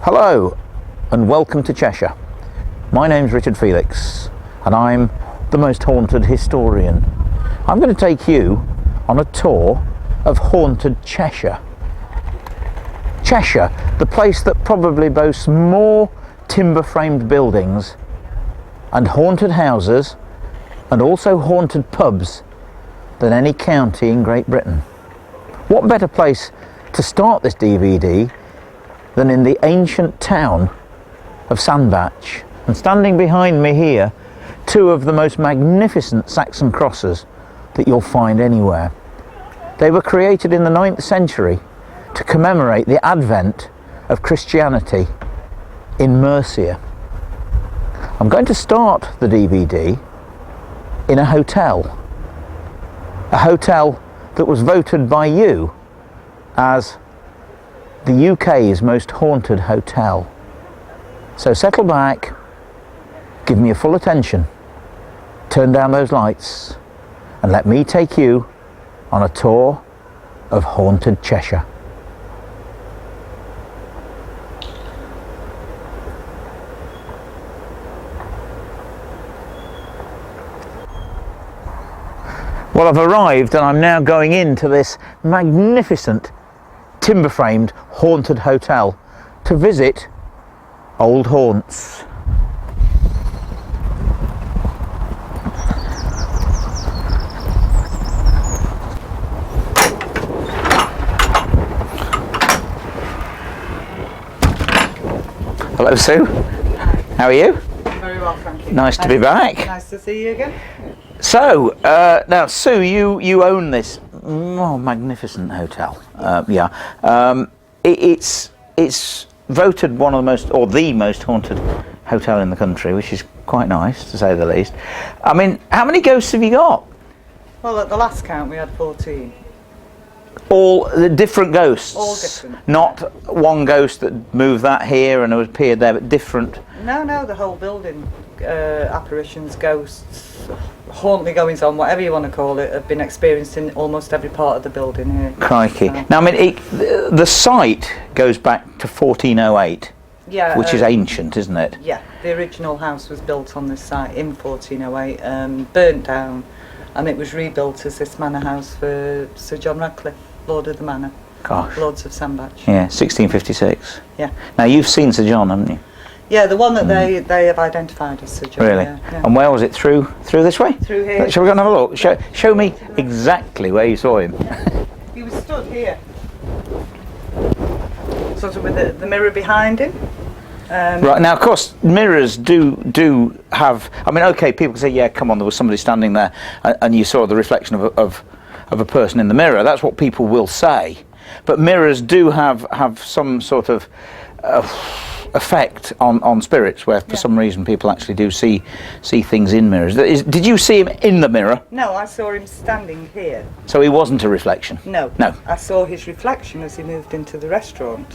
Hello and welcome to Cheshire. My name's Richard Felix and I'm the most haunted historian. I'm going to take you on a tour of haunted Cheshire. Cheshire, the place that probably boasts more timber framed buildings and haunted houses and also haunted pubs than any county in Great Britain. What better place to start this DVD than in the ancient town of Sandbach? And standing behind me here, two of the most magnificent Saxon crosses that you'll find anywhere. They were created in the 9th century to commemorate the advent of Christianity in Mercia. I'm going to start the DVD in a hotel that was voted by you as the UK's most haunted hotel. So settle back, give me your full attention, turn down those lights, and let me take you on a tour of haunted Cheshire. Well, I've arrived and I'm now going into this magnificent timber-framed haunted hotel to visit old haunts. Hello, Sue. How are you? Very well, thank you. Nice to be back. Nice to see you again. So, now Sue, you own this magnificent hotel. It's voted one of the most, or the most haunted hotel in the country, which is quite nice to say the least. I mean, how many ghosts have you got? Well, at the last count we had 14. All the different ghosts? All different. Not one ghost that moved that here and appeared there, but different? No, the whole building. Apparitions, ghosts, haunting goings on, whatever you want to call it, have been experienced in almost every part of the building here. Crikey. Now, I mean, the site goes back to 1408, yeah, which is ancient, isn't it? Yeah, the original house was built on this site in 1408, burnt down, and it was rebuilt as this manor house for Sir John Radcliffe, Lord of the Manor. Gosh. Lords of Sandbach. Yeah, 1656. Yeah. Now, you've seen Sir John, haven't you? Yeah, the one that they have identified as Sir John. Really? Yeah. And where was it? Through this way? Through here. Shall we go and have a look? Show me exactly where you saw him. Yeah. He was stood here, sort of with the mirror behind him. Right, now of course mirrors do have, I mean, okay, people can say, yeah, come on, there was somebody standing there and you saw the reflection of a person in the mirror. That's what people will say. But mirrors do have some sort of effect on spirits, where for some reason people actually do see things in mirrors. Did you see him in the mirror? No, I saw him standing here. So he wasn't a reflection? No. I saw his reflection as he moved into the restaurant,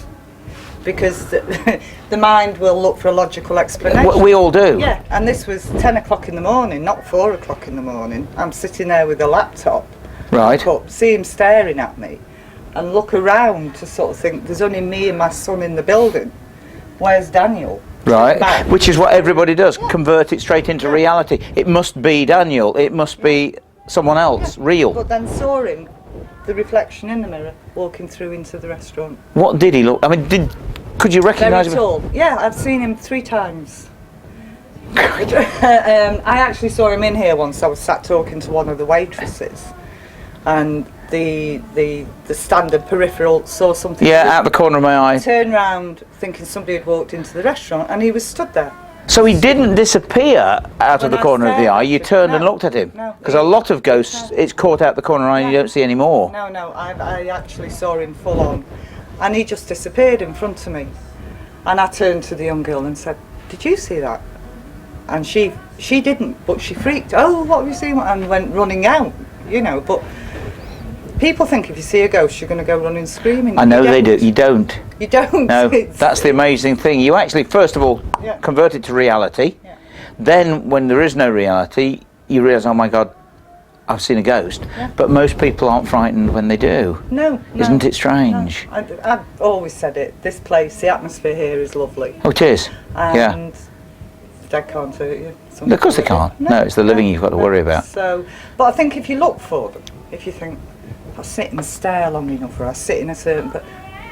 because the mind will look for a logical explanation. We all do. Yeah, and this was 10 o'clock in the morning, not 4 o'clock in the morning. I'm sitting there with a laptop, right, up, see him staring at me, and look around to sort of think, there's only me and my son in the building. Where's Daniel? Right, which is what everybody does, convert it straight into reality. It must be Daniel, it must be someone else, real. But then saw him, the reflection in the mirror, walking through into the restaurant. What did he look, I mean, could you recognise him? Very tall. Yeah, I've seen him 3 times. I actually saw him in here once. I was sat talking to one of the waitresses, and the standard peripheral saw something. Yeah, out the corner of my eye. Turned round thinking somebody had walked into the restaurant, and he was stood there. So he didn't disappear out of the corner of the eye, you turned and looked at him? No. Because a lot of ghosts, it's caught out the corner of the eye and you don't see any more. No, I actually saw him full on, and he just disappeared in front of me. And I turned to the young girl and said, "Did you see that?" And she didn't, but she freaked. "Oh, what have you seen?" And went running out, you know, but people think if you see a ghost, you're going to go running screaming. I know they do. You don't. You don't. No, that's the amazing thing. You actually, first of all, convert it to reality. Yeah. Then, when there is no reality, you realise, oh my God, I've seen a ghost, Yeah. but most people aren't frightened when they do. No. Isn't it strange? No. I've always said it. This place, the atmosphere here is lovely. Oh, it is. Yeah. And the dead can't hurt you. Of course they can't. No, it's the living you've got to worry about. So, but I think if you look for them, if you think, I'll sit and stare long enough, or I'll sit in a certain, but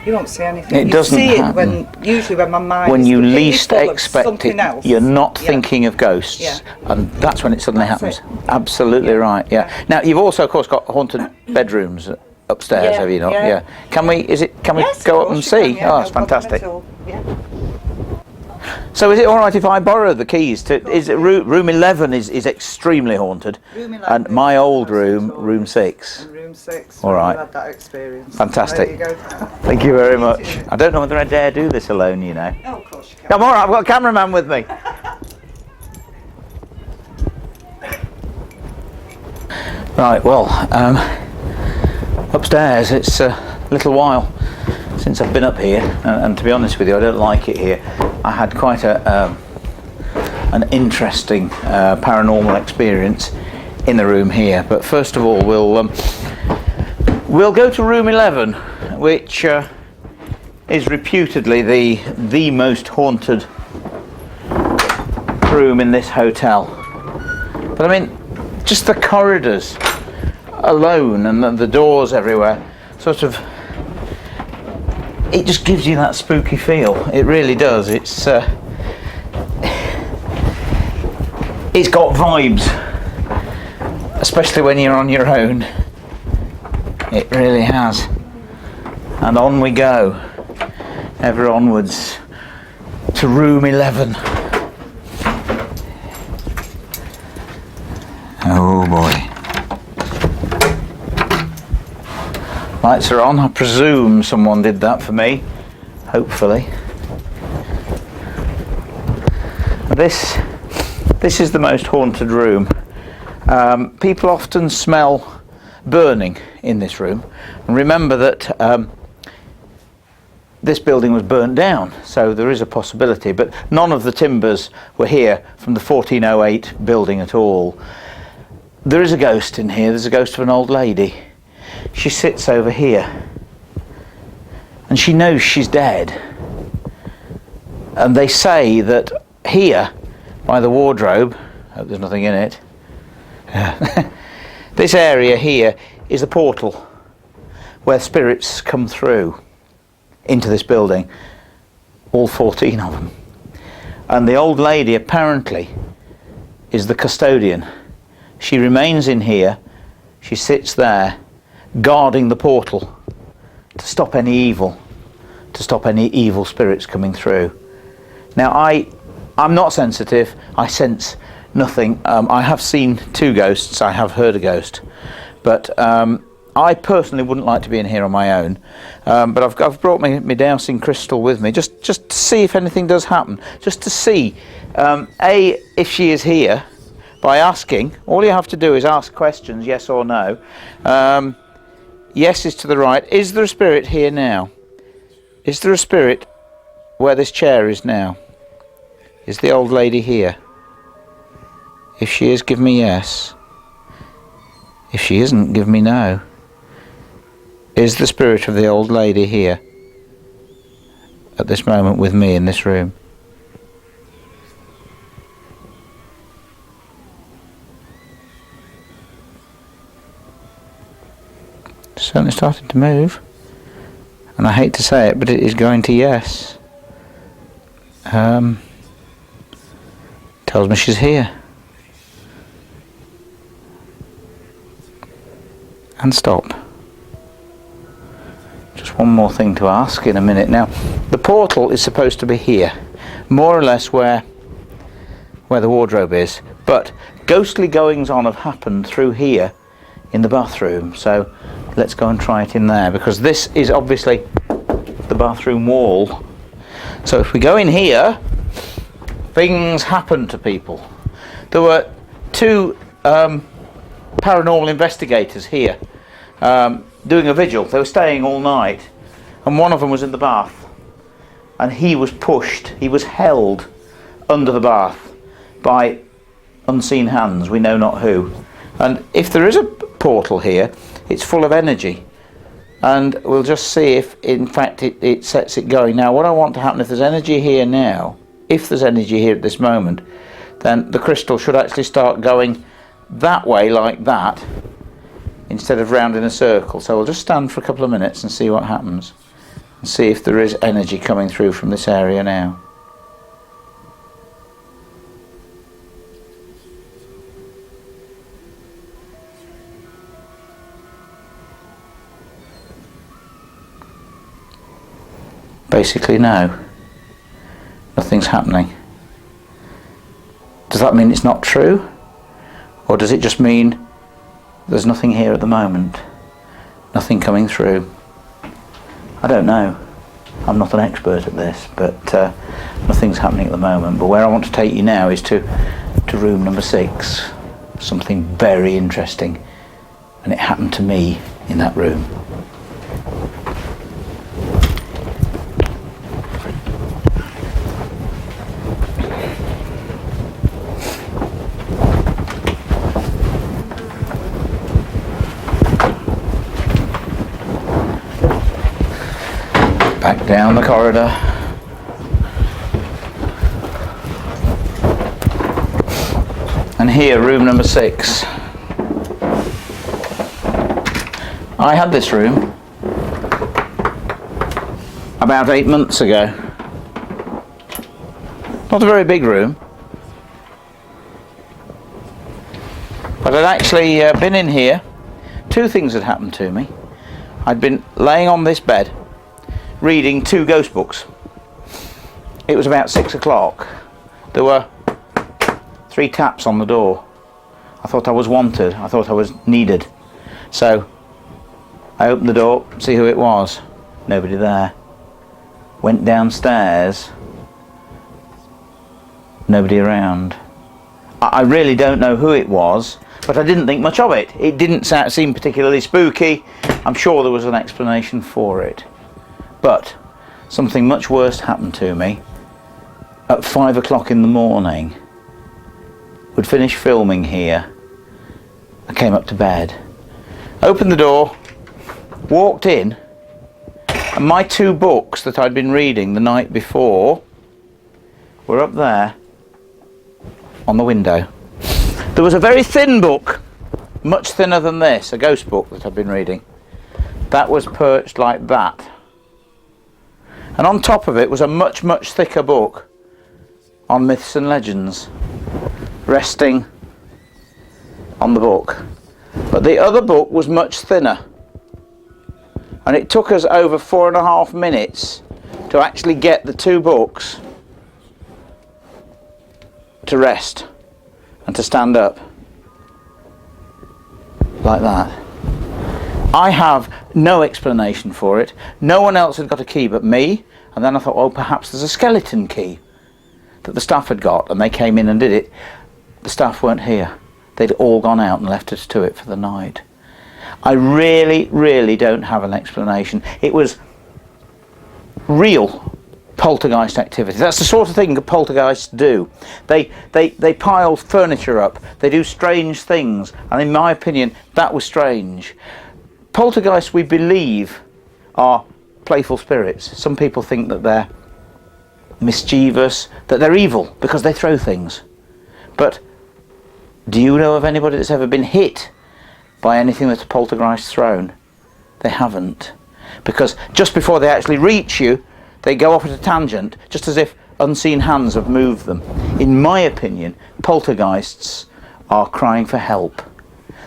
you won't see anything. It you doesn't see happen. Usually when my mind When is you completely least full of expect something it, else. you're not Yeah. thinking of ghosts, Yeah. and that's when it suddenly That's happens. it. Absolutely right. Yeah. Now you've also, of course, got haunted bedrooms upstairs, Yeah, have you not? yeah. Can we? Can we Yes, go of up and course you see? can, yeah, Oh, no it's problem fantastic. at all. Yeah. So is it all right if I borrow the keys to? Is it room 11 is extremely haunted, Room 11 and my is old most room, notorious. room 6. And room 6. All right. You had that experience. Fantastic. There you go. Thank you very much. I don't know whether I dare do this alone, you know. Oh, of course you can. Come on, I've got a cameraman with me. Right, well, upstairs it's a little while since I've been up here, and to be honest with you, I don't like it here. I had quite an interesting paranormal experience in the room here, but first of all we'll go to room 11, which is reputedly the most haunted room in this hotel. But I mean, just the corridors alone and the doors everywhere, sort of, it just gives you that spooky feel. It really does. It's got vibes, especially when you're on your own. It really has. And on we go, ever onwards to room 11. Oh boy. Lights are on. I presume someone did that for me. Hopefully. This is the most haunted room. People often smell burning in this room. And remember that this building was burnt down, so there is a possibility, but none of the timbers were here from the 1408 building at all. There is a ghost in here. There's a ghost of an old lady. She sits over here and she knows she's dead, and they say that here by the wardrobe, hope there's nothing in it, this area here is the portal where spirits come through into this building, all 14 of them, and the old lady apparently is the custodian. She remains in here, she sits there guarding the portal to stop any evil spirits coming through. Now I'm not sensitive, I sense nothing. I have seen 2 ghosts, I have heard a ghost, but I personally wouldn't like to be in here on my own. But I've brought my dowsing crystal with me just to see if anything does happen, just to see if she is here. By asking, all you have to do is ask questions, yes or no. Yes is to the right. Is there a spirit here now? Is there a spirit where this chair is now? Is the old lady here? If she is, give me yes. If she isn't, give me no. Is the spirit of the old lady here at this moment with me in this room? Certainly starting to move, and I hate to say it, but it is going to yes. Tells me she's here. And stop. Just one more thing to ask in a minute. Now, the portal is supposed to be here, more or less where the wardrobe is, but ghostly goings on have happened through here in the bathroom, so let's go and try it in there, because this is obviously the bathroom wall. So if we go in here, things happen to people. There were 2 paranormal investigators here doing a vigil. They were staying all night, and one of them was in the bath, and he was held under the bath by unseen hands, we know not who. And if there is a portal here, it's full of energy. And we'll just see if in fact it sets it going. Now what I want to happen, if there's energy here now, if there's energy here at this moment, then the crystal should actually start going that way like that, instead of round in a circle. So we'll just stand for a couple of minutes and see what happens, and see if there is energy coming through from this area now. Basically no, nothing's happening. Does that mean it's not true? Or does it just mean there's nothing here at the moment? Nothing coming through? I don't know. I'm not an expert at this, but nothing's happening at the moment. But where I want to take you now is to room number 6. Something very interesting. And it happened to me in that room. Back down the corridor. And here, room number 6. I had this room about 8 months ago. Not a very big room, but I'd actually been in here. 2 things had happened to me. I'd been laying on this bed reading 2 ghost books. It was about 6 o'clock. There were 3 taps on the door. I thought I was wanted. I thought I was needed. So I opened the door, see who it was. Nobody there. Went downstairs. Nobody around. I really don't know who it was, but I didn't think much of it. It didn't seem particularly spooky. I'm sure there was an explanation for it. But something much worse happened to me at 5 o'clock in the morning. We'd finished filming here. I came up to bed, opened the door, walked in, and my 2 books that I'd been reading the night before were up there on the window. There was a very thin book, much thinner than this, a ghost book that I'd been reading. That was perched like that. And on top of it was a much, much thicker book on myths and legends, resting on the book. But the other book was much thinner. And it took us over 4.5 minutes to actually get the 2 books to rest and to stand up. Like that. I have no explanation for it. No one else had got a key but me. And then I thought, oh, perhaps there's a skeleton key that the staff had got, and they came in and did it. The staff weren't here. They'd all gone out and left us to it for the night. I really, really don't have an explanation. It was real poltergeist activity. That's the sort of thing that poltergeists do. They pile furniture up. They do strange things. And in my opinion, that was strange. Poltergeists, we believe, are playful spirits. Some people think that they're mischievous, that they're evil because they throw things. But do you know of anybody that's ever been hit by anything that's a poltergeist thrown? They haven't. Because just before they actually reach you, they go off at a tangent, just as if unseen hands have moved them. In my opinion, poltergeists are crying for help.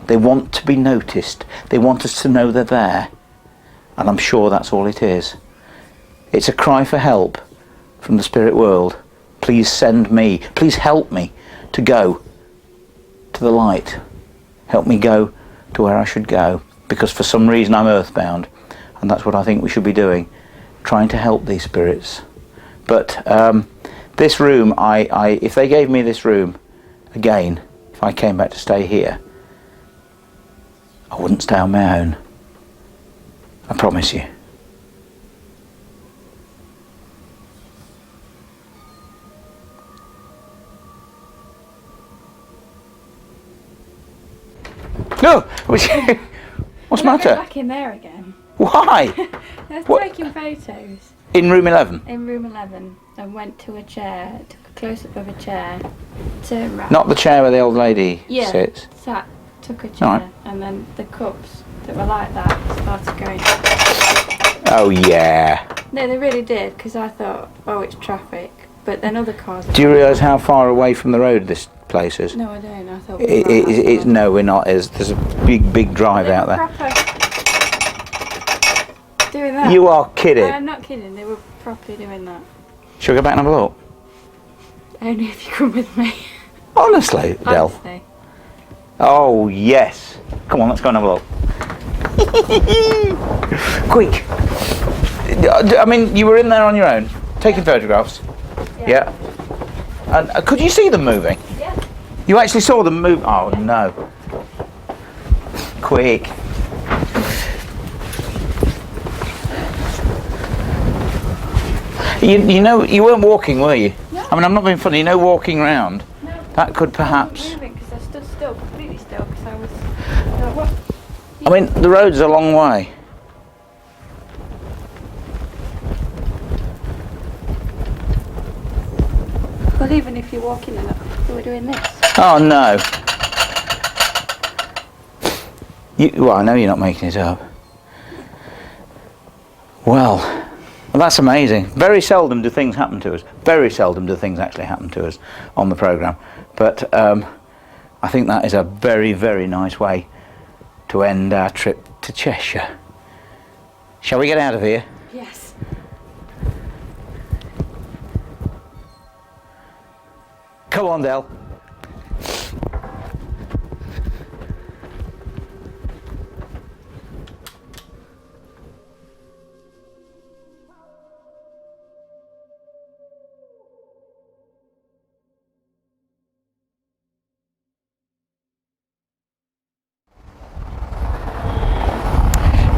They want to be noticed. They want us to know they're there. And I'm sure that's all it is. It's a cry for help from the spirit world. Please send me. Please help me to go to the light. Help me go to where I should go. Because for some reason I'm earthbound. And that's what I think we should be doing. Trying to help these spirits. But this room, if they gave me this room again, if I came back to stay here, I wouldn't stay on my own. I promise you. No! What's the Go matter? back in there again. Why? I was What? taking photos In room 11? in room 11 and went to a chair, took a close-up of a chair, turned round. Not the chair where the old lady Yeah, sits? sat, took a chair, Right. and then the cups that were like that started going. Oh, yeah. No, they really did, because I thought, oh, it's traffic. But then other cars... Do you realise how far away from the road this place is? No, I don't. I thought we were No, we're not. There's a big drive out there. Doing that. You are kidding. I'm not kidding. They were properly doing that. Shall we go back and have a look? Only if you come with me. Honestly, Del. Honestly. Oh, yes. Come on, let's go and have a look. Quick. I mean, you were in there on your own, taking photographs. Yeah. And could you see them moving? Yeah. You actually saw them move? Oh, no. Quick. You know, you weren't walking, were you? No. I mean, I'm not being funny. You know, walking round, No. that could perhaps... I wasn't moving because I stood still, completely still, because I was... what? I mean, the road's a long way. Well, even if you're walking enough, you were doing this. Oh, no. Well, I know you're not making it up. Well, that's amazing. Very seldom do things happen to us. Very seldom do things actually happen to us on the programme. But I think that is a very, very nice way to end our trip to Cheshire. Shall we get out of here? Yes. Come on, Del.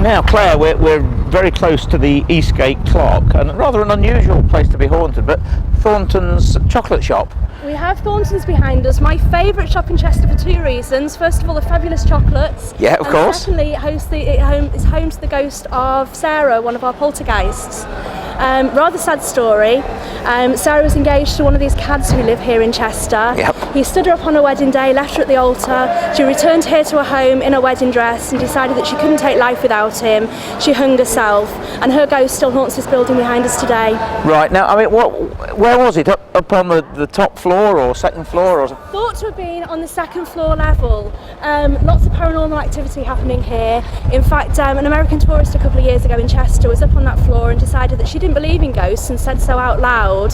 Now, Claire, we're very close to the Eastgate clock, and rather an unusual place to be haunted, but Thornton's chocolate shop. We have Thornton's behind us. My favourite shop in Chester for two reasons. First of all, the fabulous chocolates. Yeah, of course. Secondly, it's home to the ghost of Sarah, one of our poltergeists. Rather sad story. Sarah was engaged to one of these cads who live here in Chester. Yep. He stood her up on her wedding day, left her at the altar. She returned here to her home in her wedding dress and decided that she couldn't take life without him. She hung herself, and her ghost still haunts this building behind us today. Right, now, I mean, where was it? Up on the top floor or second floor? Or... Thought to have been on the second floor level. Lots of paranormal activity happening here. In fact, an American tourist a couple of years ago in Chester was up on that floor and decided that she didn't believe in ghosts and said so out loud.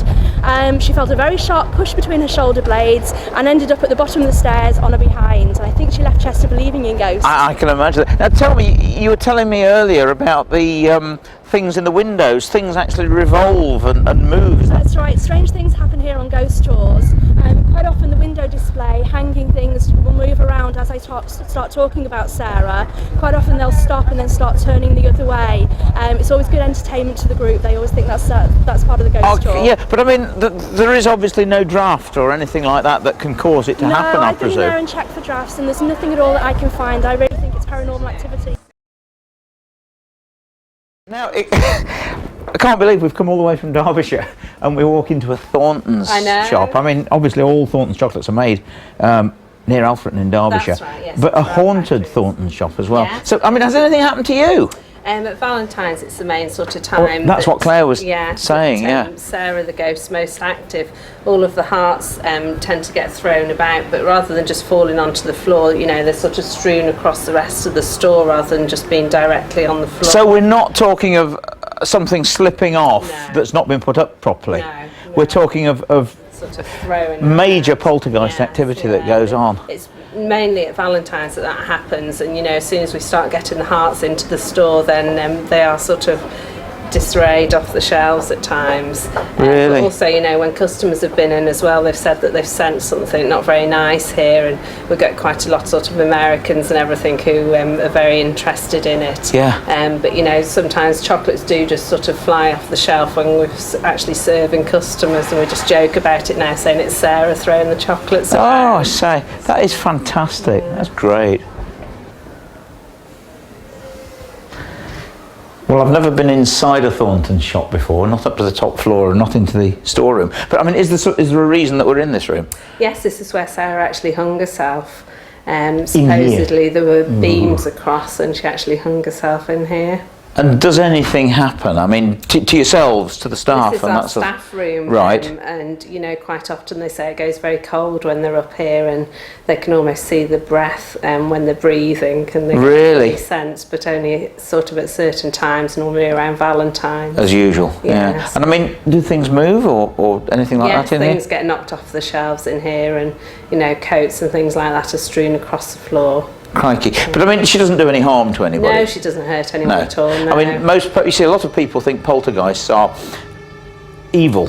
She felt a very sharp push between her shoulder blades and ended up at the bottom of the stairs on her behind. And I think she left Chester believing in ghosts. I can imagine that. Now tell me, you were telling me earlier about the things in the windows. Things actually revolve and move. That's right, strange things happen here on ghost tours. Quite often the window display, hanging things will move around as I start talking about Sarah. Quite often they'll stop and then start turning the other way. It's always good entertainment to the group. They always think that's part of the ghost tour. Yeah, but I mean, there is obviously no draft or anything like that can cause it to happen, I I've been presume. there and checked for drafts and there's nothing at all that I can find. I really think it's paranormal activity. Now, I can't believe we've come all the way from Derbyshire and we walk into a Thornton's shop. I mean, obviously all Thornton's chocolates are made near Alfreton in Derbyshire. That's right, yes, but a that's right, haunted factory. Thornton's shop as well. Yeah. So, I mean, has anything happened to you? At Valentine's, it's the main sort of time. That's what Claire was saying, that, Sarah, the ghost's most active. All of the hearts tend to get thrown about, but rather than just falling onto the floor, you know, they're sort of strewn across the rest of the store rather than just being directly on the floor. So we're not talking of something slipping off that's not been put up properly. No. We're talking of sort of throwing major around. poltergeist activity that goes on. It's mainly at Valentine's that happens, and you know, as soon as we start getting the hearts into the store, then they are sort of disarrayed off the shelves at times. Really? But also, you know, when customers have been in as well, they've said that they've sensed something not very nice here, and we get quite a lot sort of Americans and everything who are very interested in it. Yeah. But you know, sometimes chocolates do just sort of fly off the shelf when we're actually serving customers, and we just joke about it now, saying it's Sarah throwing the chocolates Oh, around. I say, that is fantastic. That's great. Well, I've never been inside a Thornton shop before, not up to the top floor and not into the storeroom. But I mean, is there a reason that we're in this room? Yes, this is where Sarah actually hung herself. Supposedly there were beams across and she actually hung herself in here. And does anything happen? I mean, to yourselves, to the staff? This is our staff room. Right. And, you know, quite often they say it goes very cold when they're up here and they can almost see the breath when they're breathing and they really can sense, but only sort of at certain times, normally around Valentine's. As usual, yeah. Yes. And I mean, do things move or anything like that in here? Things get knocked off the shelves in here and, you know, coats and things like that are strewn across the floor. Crikey. But I mean, she doesn't do any harm to anybody. No, she doesn't hurt anyone at all. No. I mean, you see, a lot of people think poltergeists are evil,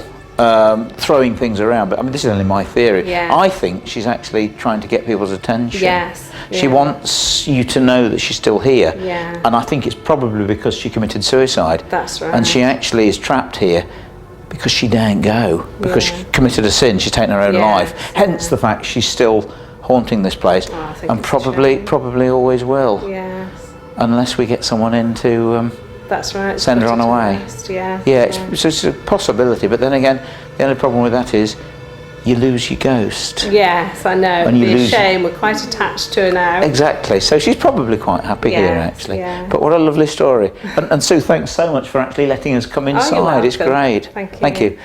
throwing things around. But I mean, this is only my theory. Yeah. I think she's actually trying to get people's attention. Yes. She wants you to know that she's still here. Yeah. And I think it's probably because she committed suicide. That's right. And she actually is trapped here because she daren't go, because she committed a sin. She's taken her own life. Hence the fact she's still haunting this place, and probably always will. Yes. Unless we get someone in to that's right. send her on her way. Yeah. It's a possibility, but then again, the only problem with that is you lose your ghost. Yes, I know. And It'd be a shame. We're quite attached to her now. Exactly. So she's probably quite happy here, actually. Yeah. But what a lovely story. And Sue, thanks so much for actually letting us come inside. You're welcome. It's great. Thank you. Thank you.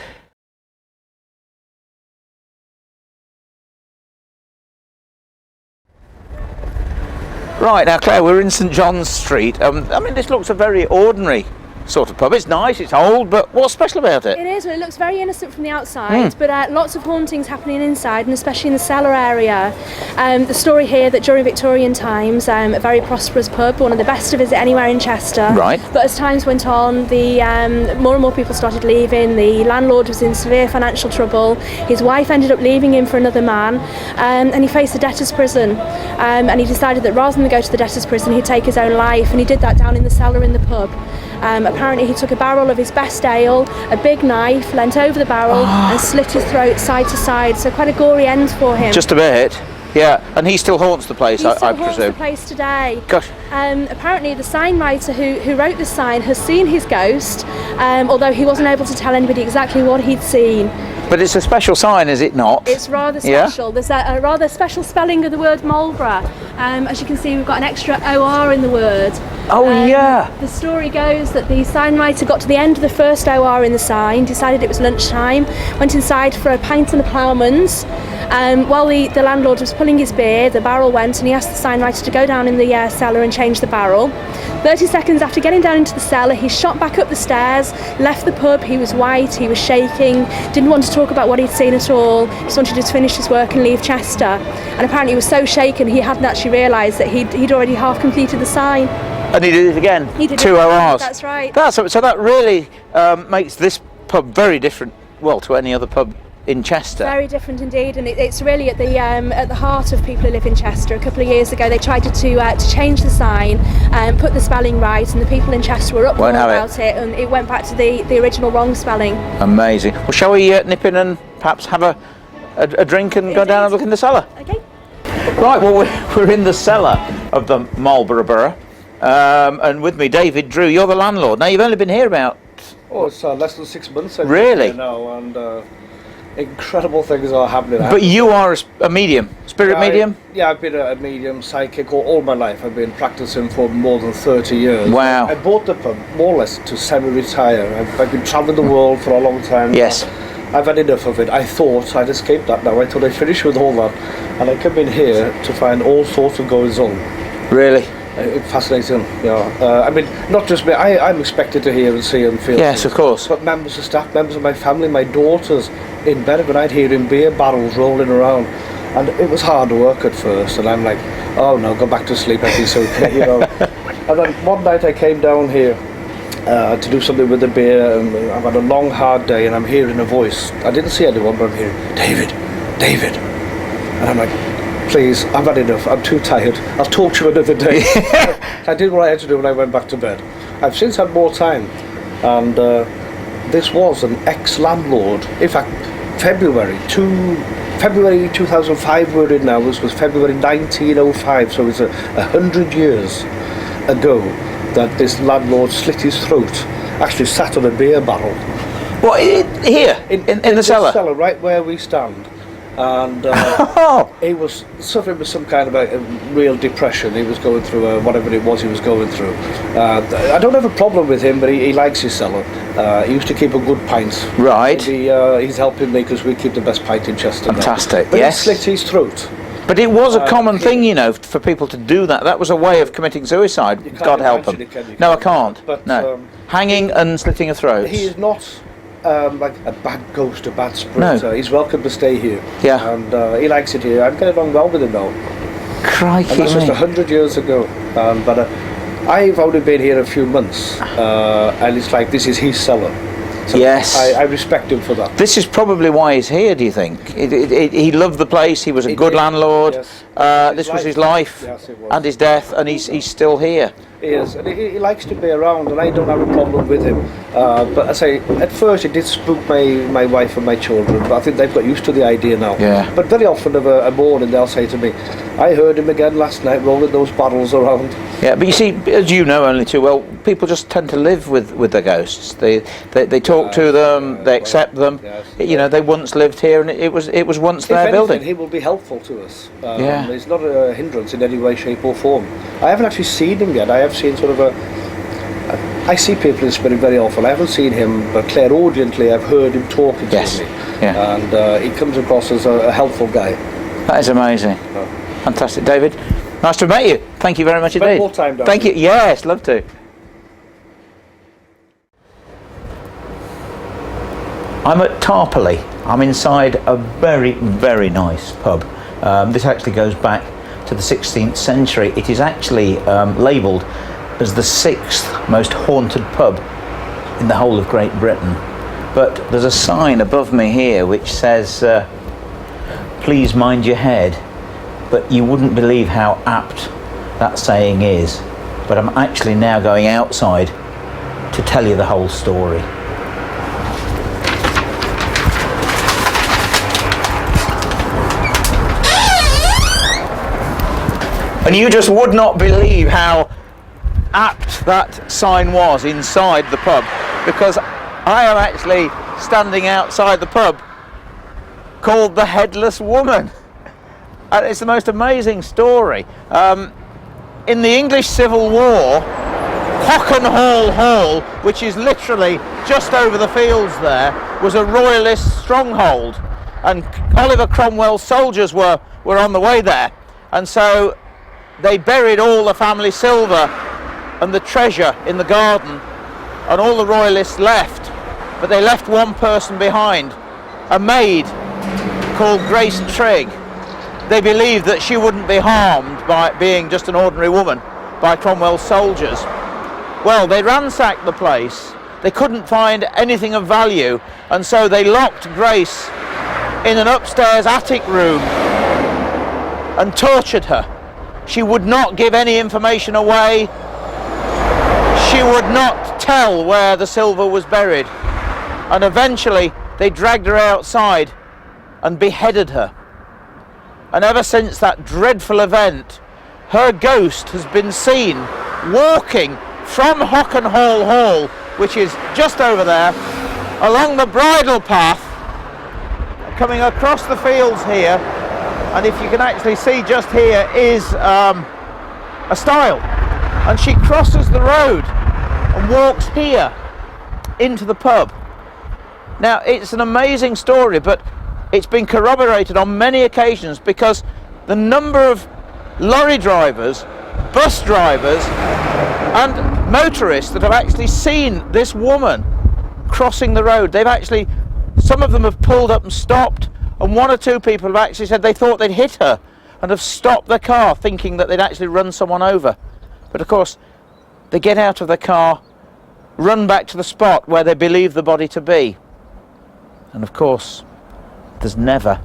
Right, now Claire, we're in St John's Street. I mean, this looks a very ordinary sort of pub. It's nice, it's old, but what's special about it? It is, well, it looks very innocent from the outside, but lots of hauntings happening inside, and especially in the cellar area. The story here that during Victorian times, a very prosperous pub, one of the best to visit anywhere in Chester. Right. But as times went on, more and more people started leaving. The landlord was in severe financial trouble. His wife ended up leaving him for another man, and he faced a debtor's prison. And he decided that rather than go to the debtor's prison, he'd take his own life, and he did that down in the cellar in the pub. Apparently he took a barrel of his best ale, a big knife, leant over the barrel and slit his throat side to side, so quite a gory end for him. Just a bit, yeah. And he still haunts the place, I presume. Haunts the place today. Gosh. Apparently the sign writer who wrote the sign has seen his ghost, although he wasn't able to tell anybody exactly what he'd seen. But it's a special sign, is it not? It's rather special. Yeah? There's a rather special spelling of the word Marlborough. As you can see, we've got an extra OR in the word. Oh, yeah. The story goes that the sign writer got to the end of the first OR in the sign, decided it was lunchtime, went inside for a pint and a ploughman's. While the landlord was pulling his beer, the barrel went, and he asked the sign writer to go down in the cellar and change the barrel. 30 seconds after getting down into the cellar, he shot back up the stairs, left the pub. He was white, he was shaking, didn't want to talk about what he'd seen at all, just wanted to finish his work and leave Chester. And apparently he was so shaken he hadn't actually realised that he'd already half completed the sign. And he did it again? He did 2 ORs? That's right. So that really makes this pub very different, well, to any other pub in Chester. Very different indeed, and it's really at the heart of people who live in Chester. A couple of years ago they tried to change the sign and put the spelling right, and the people in Chester were uproar about it, and it went back to the original wrong spelling. Amazing. Well, shall we nip in and perhaps have a drink and go down and look in the cellar? Okay. Right, well, we're in the cellar of the Marlborough, and with me, David Drew, you're the landlord. Now, you've only been here about... Oh, it's less than 6 months. Really? Now, and incredible things are happening. But you are a medium, medium? Yeah, I've been a medium, psychic all my life. I've been practicing for more than 30 years. Wow. I bought the pub more or less to semi-retire. I've been travelling the world for a long time. Yes. I've had enough of it. I thought I'd escaped that now. I thought I'd finished with all that. And I come in here to find all sorts of goings on. Really? Fascinating, yeah. I mean, not just me. I'm expected to hear and see and feel. Yes, things, of course. But members of staff, members of my family, my daughters in bed at night hearing beer barrels rolling around. And it was hard work at first. And I'm like, oh no, go back to sleep. I'll be so clear, you know. And then one night I came down here to do something with the beer. And I've had a long, hard day, and I'm hearing a voice. I didn't see anyone, but I'm hearing, David. And I'm like, please, I've had enough. I'm too tired. I'll talk to you another day. I did what I had to do when I went back to bed. I've since had more time, and this was an ex-landlord. In fact, February 2005 we're in now. This was February 1905, so it's 100 years ago that this landlord slit his throat, actually sat on a beer barrel. What, here? In the cellar? Cellar, right where we stand. And he was suffering with some kind of a real depression. He was going through whatever it was he was going through. I don't have a problem with him, but he likes his cellar. He used to keep a good pint. Right. He's helping me because we keep the best pint in Chester. Fantastic, now. But yes. he slit his throat. But it was a common thing, you know, for people to do that. That was a way of committing suicide. God help them. No, I can't. But, no. Hanging and slitting a throat. He is not like a bad ghost, a bad spirit. No. He's welcome to stay here. Yeah. And he likes it here. I'm getting on well with him now. Crikey, And that's just 100 years ago. But I've only been here a few months, and it's like this is his cellar. So yes. I respect him for that. This is probably why he's here, do you think? He loved the place, he was a good landlord, yes. This was his life, yes, it was. and his death, and he's still here. He is, and he likes to be around, and I don't have a problem with him. But I say, at first it did spook my wife and my children, but I think they've got used to the idea now. Yeah. But very often of a morning they'll say to me, I heard him again last night rolling those barrels around. Yeah, but you see, as you know only too well, people just tend to live with their ghosts. They talk to them, they accept them. Yes. You know, they once lived here, and it was once their If building. anything, he will be helpful to us. Yeah. It's not a hindrance in any way, shape or form. I haven't actually seen him yet. I have seen sort of I see people in spirit very often. I haven't seen him, but clairaudiently I've heard him talking to me. Yeah. And he comes across as a helpful guy. That is amazing. Fantastic. David, nice to meet you. Thank you very much Spend indeed. more time down Thank here. you. Yes, love to. I'm at Tarpley. I'm inside a very, very nice pub. This actually goes back to the 16th century. It is actually labelled as the 6th most haunted pub in the whole of Great Britain. But there's a sign above me here which says, please mind your head. But you wouldn't believe how apt that saying is. But I'm actually now going outside to tell you the whole story. And you just would not believe how apt that sign was inside the pub, because I am actually standing outside the pub called the Headless Woman. And it's the most amazing story. In the English Civil War, Hockenhall Hall, which is literally just over the fields there, was a royalist stronghold, and Oliver Cromwell's soldiers were on the way there, and so they buried all the family silver and the treasure in the garden, and all the royalists left, but they left one person behind, a maid called Grace Trigg. They believed that she wouldn't be harmed by being just an ordinary woman by Cromwell's soldiers. Well, they ransacked the place, they couldn't find anything of value, and so they locked Grace in an upstairs attic room and tortured her. She would not give any information away. She would not tell where the silver was buried. And eventually they dragged her outside and beheaded her. And ever since that dreadful event, her ghost has been seen walking from Hockenhall Hall, which is just over there, along the bridle path, coming across the fields here. And if you can actually see just here is a stile, and she crosses the road and walks here into the pub. Now, it's an amazing story, but it's been corroborated on many occasions, because the number of lorry drivers, bus drivers and motorists that have actually seen this woman crossing the road, some of them have pulled up and stopped, and one or two people have actually said they thought they'd hit her and have stopped their car thinking that they'd actually run someone over. But of course, they get out of their car, run back to the spot where they believe the body to be. And of course, there's never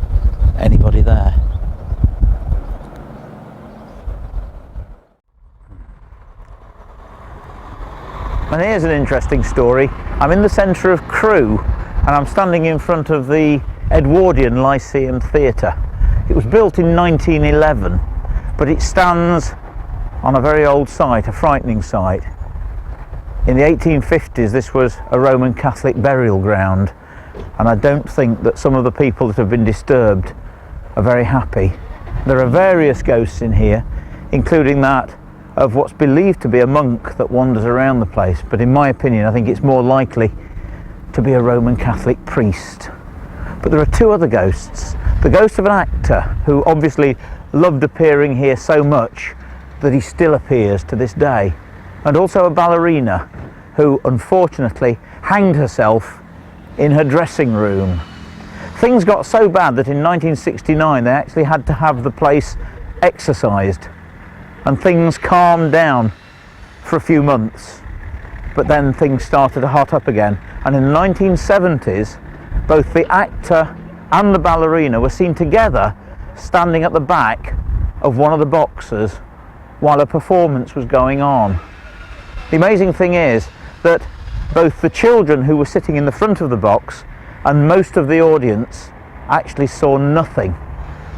anybody there. And here's an interesting story. I'm in the centre of Crewe, and I'm standing in front of the Edwardian Lyceum Theatre. It was built in 1911, but it stands on a very old site, a frightening site. In the 1850s, this was a Roman Catholic burial ground, and I don't think that some of the people that have been disturbed are very happy. There are various ghosts in here, including that of what's believed to be a monk that wanders around the place, but in my opinion I think it's more likely to be a Roman Catholic priest. But there are two other ghosts. The ghost of an actor who obviously loved appearing here so much that he still appears to this day, and also a ballerina who unfortunately hanged herself in her dressing room. Things got so bad that in 1969 they actually had to have the place exorcised, and things calmed down for a few months, but then things started to hot up again, and in the 1970s both the actor and the ballerina were seen together standing at the back of one of the boxes while a performance was going on. The amazing thing is that both the children who were sitting in the front of the box and most of the audience actually saw nothing,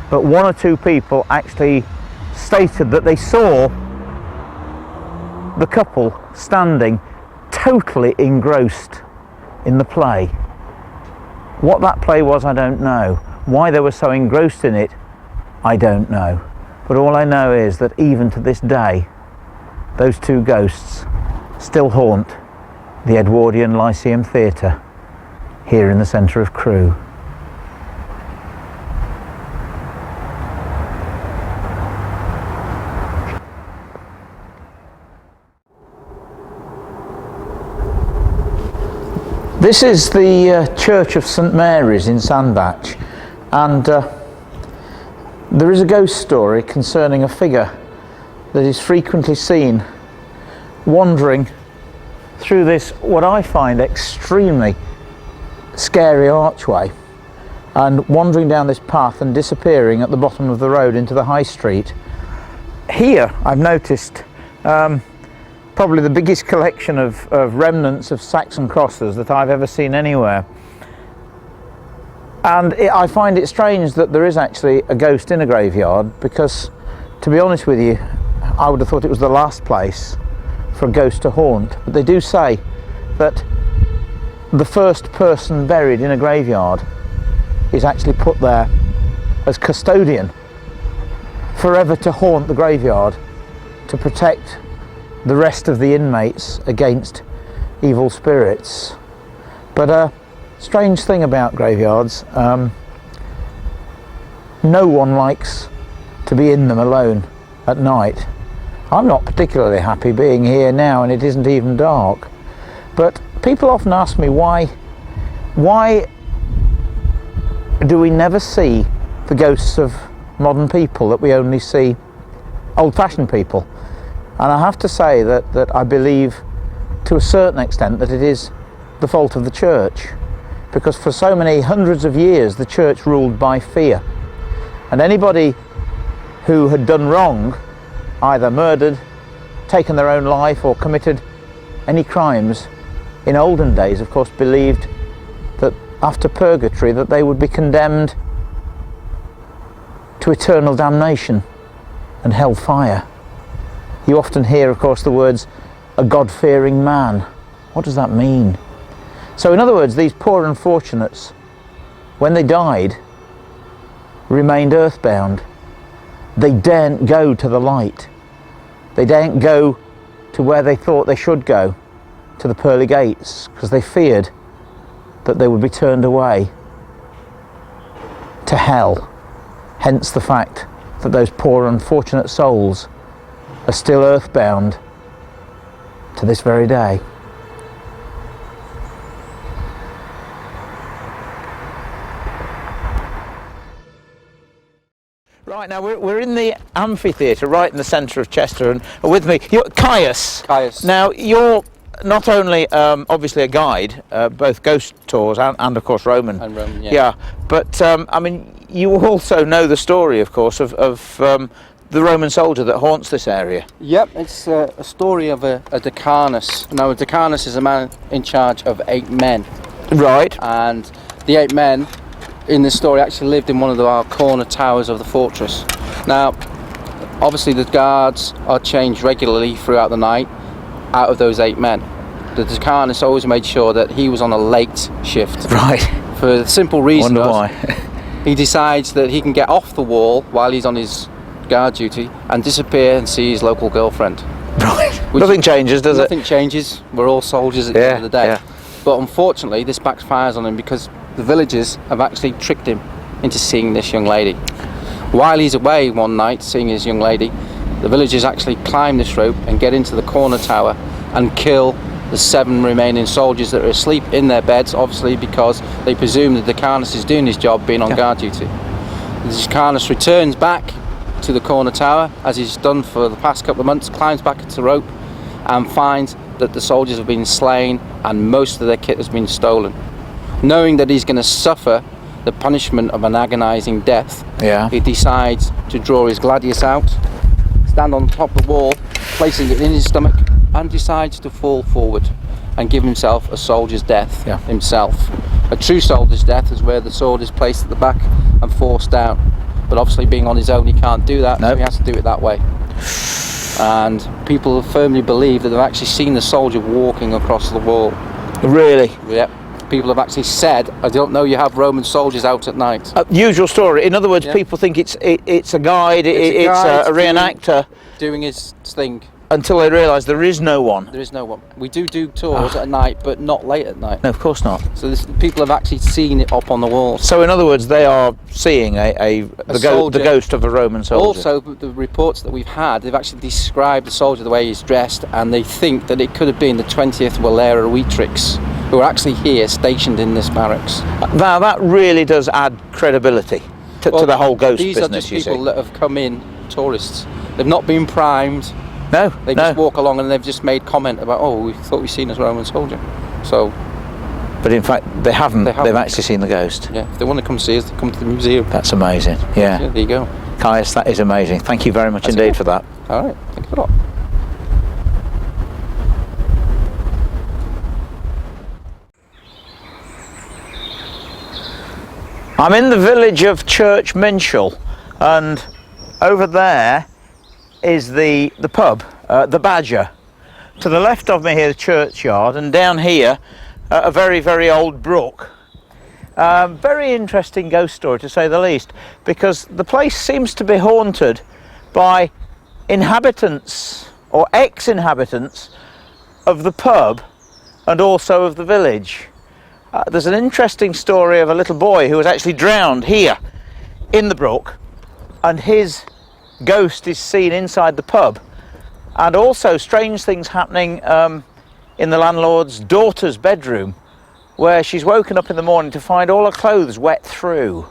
but one or two people actually stated that they saw the couple standing totally engrossed in the play. What that play was, I don't know. Why they were so engrossed in it, I don't know. But all I know is that even to this day, those two ghosts still haunt the Edwardian Lyceum Theatre here in the centre of Crewe. This is the Church of St Mary's in Sandbach, and there is a ghost story concerning a figure that is frequently seen wandering through this, what I find extremely scary archway, and wandering down this path and disappearing at the bottom of the road into the high street. Here I've noticed probably the biggest collection of remnants of Saxon crosses that I've ever seen anywhere. And I find it strange that there is actually a ghost in a graveyard, because to be honest with you, I would have thought it was the last place for a ghost to haunt. But they do say that the first person buried in a graveyard is actually put there as custodian, forever to haunt the graveyard, to protect the rest of the inmates against evil spirits. But a strange thing about graveyards, no one likes to be in them alone at night. I'm not particularly happy being here now, and it isn't even dark. But people often ask me why do we never see the ghosts of modern people, that we only see old-fashioned people? And I have to say that I believe to a certain extent that it is the fault of the church, because for so many hundreds of years the church ruled by fear, and anybody who had done wrong, either murdered, taken their own life, or committed any crimes, in olden days of course believed that after purgatory that they would be condemned to eternal damnation and hellfire. You often hear, of course, the words, a God-fearing man. What does that mean? So in other words, these poor unfortunates, when they died, remained earthbound. They daren't go to the light. They daren't go to where they thought they should go, to the pearly gates, because they feared that they would be turned away to hell. Hence the fact that those poor unfortunate souls are still earthbound to this very day. Right, now we're in the amphitheatre right in the centre of Chester, and with me, you're Caius. Caius. Now you're not only obviously a guide, both ghost tours and of course Roman. And Roman, yeah. Yeah, but I mean, you also know the story, of course, of the Roman soldier that haunts this area. Yep, it's a story of a decanus. Now a decanus is a man in charge of 8 men. Right. And the 8 men in this story actually lived in one of our corner towers of the fortress. Now, obviously the guards are changed regularly throughout the night out of those 8 men. the Decanus always made sure that he was on a late shift. Right. For the simple reason Wonder was why. he decides that he can get off the wall while he's on his guard duty and disappear and see his local girlfriend. Right. Nothing changes, does it? Nothing changes. We're all soldiers at the end of the day. Yeah. But unfortunately, this backfires on him because the villagers have actually tricked him into seeing this young lady. While he's away one night seeing his young lady, the villagers actually climb this rope and get into the corner tower and kill the 7 remaining soldiers that are asleep in their beds, obviously because they presume that the Decanus is doing his job being on guard duty. The Decanus returns back to the corner tower, as he's done for the past couple of months, climbs back into the rope and finds that the soldiers have been slain and most of their kit has been stolen. Knowing that he's going to suffer the punishment of an agonising death, he decides to draw his gladius out, stand on top of the wall, placing it in his stomach, and decides to fall forward and give himself a soldier's death himself. A true soldier's death is where the sword is placed at the back and forced down. But obviously being on his own, he can't do that, so he has to do it that way. And people firmly believe that they've actually seen the soldier walking across the wall. Really? Yep. People have actually said, I don't know you have Roman soldiers out at night. Usual story. In other words, people think it's a guide, it's a reenactor. Doing his thing. Until they realise there is no one. There is no one. We do tours at night, but not late at night. No, of course not. So people have actually seen it up on the walls. So in other words, they are seeing the ghost of a Roman soldier. Also, the reports that we've had, they've actually described the soldier the way he's dressed, and they think that it could have been the 20th Walera Weetrix, who are actually here, stationed in this barracks. Now that really does add credibility to the whole ghost business. These are just people that have come in, tourists. They've not been primed. No, they just walk along and they've just made comment about, oh, we thought we'd seen a Roman soldier. So, but in fact, they haven't. They've actually seen the ghost. Yeah, if they want to come see us, they come to the museum. That's amazing. Yeah. There you go. Caius, that is amazing. Thank you very much indeed for that. All right, thank you a lot. I'm in the village of Church Minshall, and over there is the pub, the Badger. To the left of me here, the churchyard, and down here, a very, very old brook. Very interesting ghost story, to say the least, because the place seems to be haunted by inhabitants or ex-inhabitants of the pub and also of the village. There's an interesting story of a little boy who was actually drowned here in the brook, and his ghost is seen inside the pub, and also strange things happening in the landlord's daughter's bedroom, where she's woken up in the morning to find all her clothes wet through,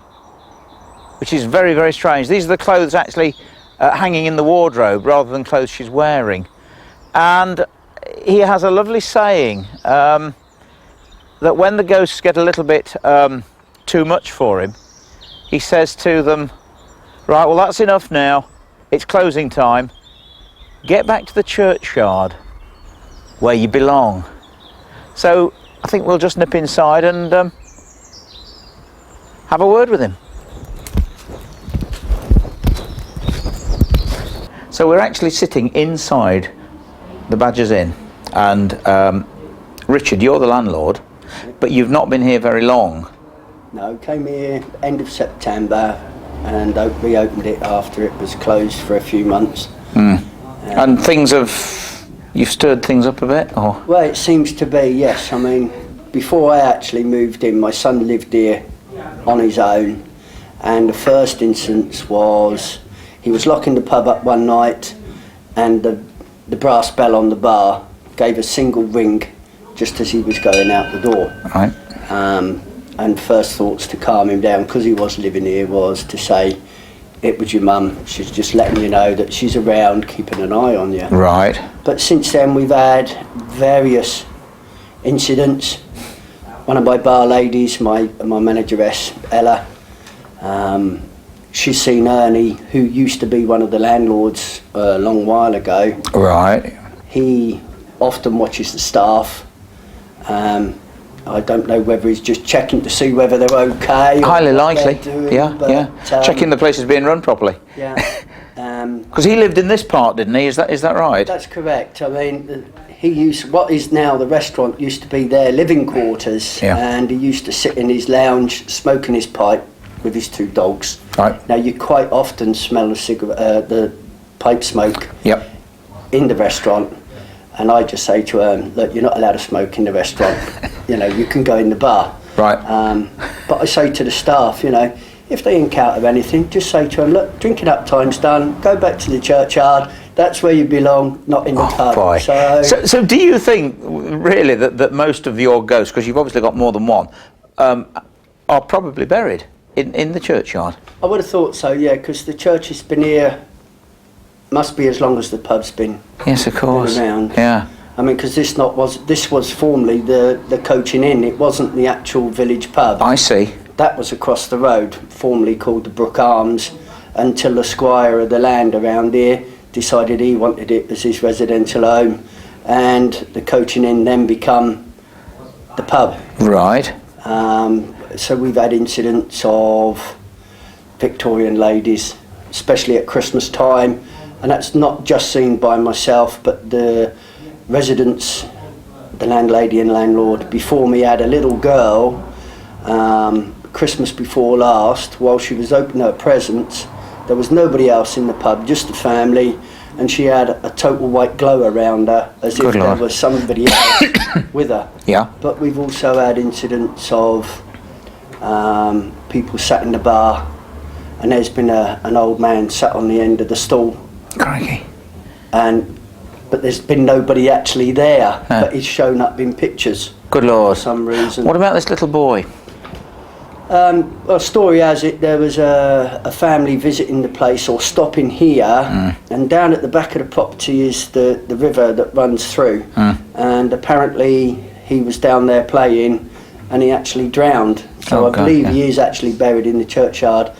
which is very, very strange. These are the clothes actually hanging in the wardrobe rather than clothes she's wearing. And he has a lovely saying that when the ghosts get a little bit too much for him, he says to them, right, well, that's enough now. It's closing time. Get back to the churchyard where you belong. So I think we'll just nip inside and have a word with him. So we're actually sitting inside the Badger's Inn, and Richard, you're the landlord, but you've not been here very long. No, came here end of September and reopened it after it was closed for a few months. And things have, you've stirred things up a bit, or? Well, it seems to be, yes. I mean, before I actually moved in, my son lived here on his own, and the first instance was he was locking the pub up one night, and the brass bell on the bar gave a single ring just as he was going out the door. Right. And first thoughts to calm him down, because he was living here, was to say, it was your mum, she's just letting you know that she's around, keeping an eye on you. Right. But since then we've had various incidents. One of my bar ladies, my manageress, Ella, she's seen Ernie, who used to be one of the landlords a long while ago. Right. He often watches the staff. I don't know whether he's just checking to see whether they're okay. Highly likely, yeah. Checking the place is being run properly. Yeah. Because he lived in this part, didn't he? Is that right? That's correct. I mean, what is now the restaurant used to be their living quarters, and he used to sit in his lounge smoking his pipe with his 2 dogs. Right. Now you quite often smell the pipe smoke in the restaurant, and I just say to him, look, you're not allowed to smoke in the restaurant. You can go in the bar. Right. But I say to the staff, if they encounter anything, just say to them, look, drinking up time's done, go back to the churchyard, that's where you belong, not in the pub. Boy. So do you think, really, that most of your ghosts, because you've obviously got more than one, are probably buried in the churchyard? I would have thought so, yeah, because the church has been here, must be as long as the pub's been, yes, of course, been around. Yeah. I mean, because this was formerly the Coaching Inn, it wasn't the actual village pub. I see. That was across the road, formerly called the Brook Arms, until the squire of the land around here decided he wanted it as his residential home, and the Coaching Inn then become the pub. Right. So we've had incidents of Victorian ladies, especially at Christmas time, and that's not just seen by myself, but the residents, the landlady and landlord before me had a little girl, Christmas before last, while she was opening her presents. There was nobody else in the pub, just the family, and she had a total white glow around her, as if there was somebody else with her. Yeah. But we've also had incidents of people sat in the bar, and there's been an old man sat on the end of the stool. Crikey. But there's been nobody actually there, but he's shown up in pictures. Good Lord. For some reason. What about this little boy? Well, story has it, there was a family visiting the place or stopping here, and down at the back of the property is the river that runs through, and apparently he was down there playing and he actually drowned. So I believe he is actually buried in the churchyard,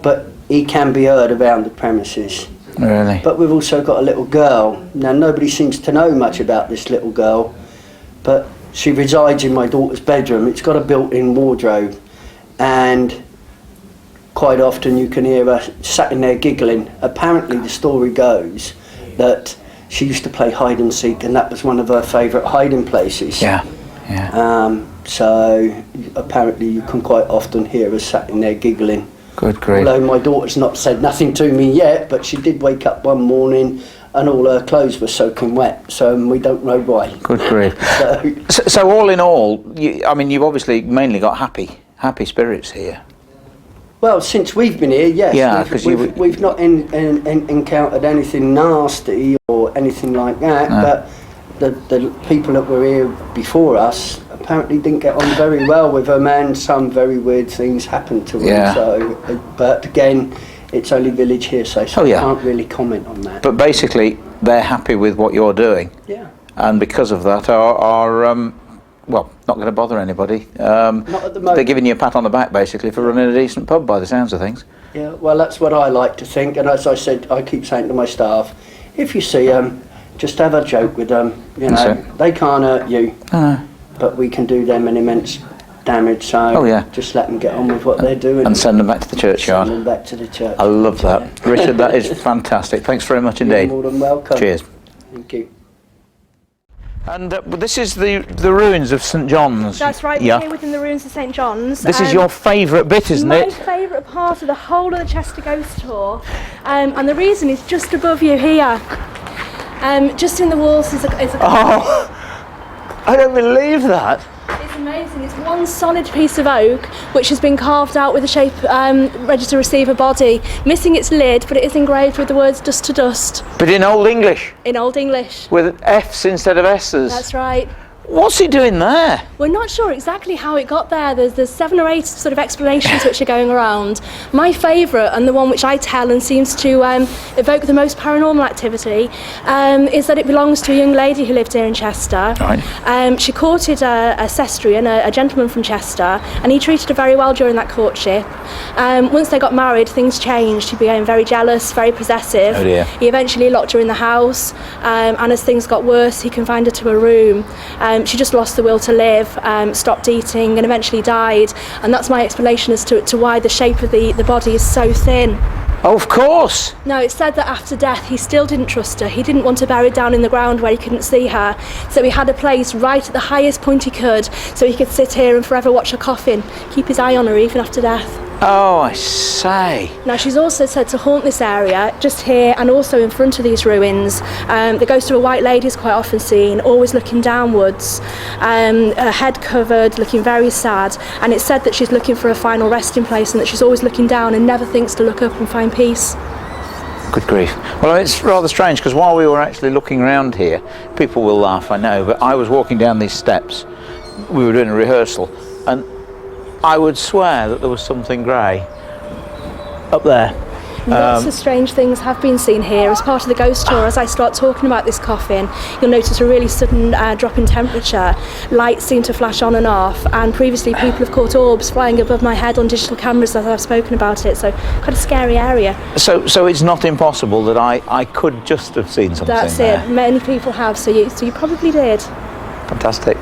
but he can be heard around the premises. Really? But we've also got a little girl. Now nobody seems to know much about this little girl, but she resides in my daughter's bedroom. It's got a built-in wardrobe, and quite often you can hear her sat in there giggling. Apparently the story goes that she used to play hide and seek, and that was one of her favourite hiding places. Yeah, yeah. So apparently you can quite often hear her sat in there giggling. Good grief. Although my daughter's not said nothing to me yet, but she did wake up one morning and all her clothes were soaking wet, so we don't know why. Good grief. So all in all, you've obviously mainly got happy spirits here. Well, since we've been here, yes. Yeah, we've not encountered anything nasty or anything like that, but the people that were here before us apparently didn't get on very well with them, and some very weird things happened to them. Yeah. So, but again, it's only village hearsay, so I can't really comment on that. But basically, they're happy with what you're doing. Yeah. And because of that, are not going to bother anybody. Not at the moment. They're giving you a pat on the back, basically, for running a decent pub, by the sounds of things. Yeah, well, that's what I like to think, and as I said, I keep saying to my staff, if you see them, just have a joke with them. They can't hurt you, but we can do them an immense damage, so just let them get on with what they're doing. And send them back to the churchyard. Send them back to the church. I love that. Richard, that is fantastic. Thanks very much indeed. You're more than welcome. Cheers. Thank you. And this is the ruins of St John's. That's right, we're here within the ruins of St John's. This is your favourite bit, isn't it? My favourite part of the whole of the Cheshire Ghosts tour, and the reason is just above you here. Just in the walls is a I don't believe that. It's amazing. It's one solid piece of oak which has been carved out with the shape ready to receive a body, missing its lid, but it is engraved with the words "dust to dust." But in Old English. In Old English. With F's instead of S's. That's right. What's he doing there? We're not sure exactly how it got there. There's 7 or 8 sort of explanations which are going around. My favourite, and the one which I tell and seems to evoke the most paranormal activity, is that it belongs to a young lady who lived here in Chester. Right. She courted a Cestrian, a gentleman from Chester, and he treated her very well during that courtship. Once they got married, things changed. He became very jealous, very possessive. Oh dear. He eventually locked her in the house, and as things got worse, he confined her to a room. She just lost the will to live, stopped eating, and eventually died. And that's my explanation as to why the shape of the body is so thin. Oh, of course. No, it's said that after death he still didn't trust her. He didn't want to bury her down in the ground where he couldn't see her. So he had a place right at the highest point he could, so he could sit here and forever watch her coffin, keep his eye on her even after death. Oh, I say. Now, she's also said to haunt this area, just here and also in front of these ruins. The ghost of a white lady is quite often seen, always looking downwards, her head covered, looking very sad. And it's said that she's looking for a final resting place and that she's always looking down and never thinks to look up and find peace. Good grief. Well, it's rather strange because while we were actually looking around here, people will laugh, I know, but I was walking down these steps. We were doing a rehearsal, and I would swear that there was something grey up there. Lots of strange things have been seen here as part of the ghost tour. As I start talking about this coffin, you'll notice a really sudden drop in temperature. Lights seem to flash on and off, and previously people have caught orbs flying above my head on digital cameras as I've spoken about it, so quite a scary area. So it's not impossible that I could just have seen something That's there. it, many people have, so you probably did. Fantastic.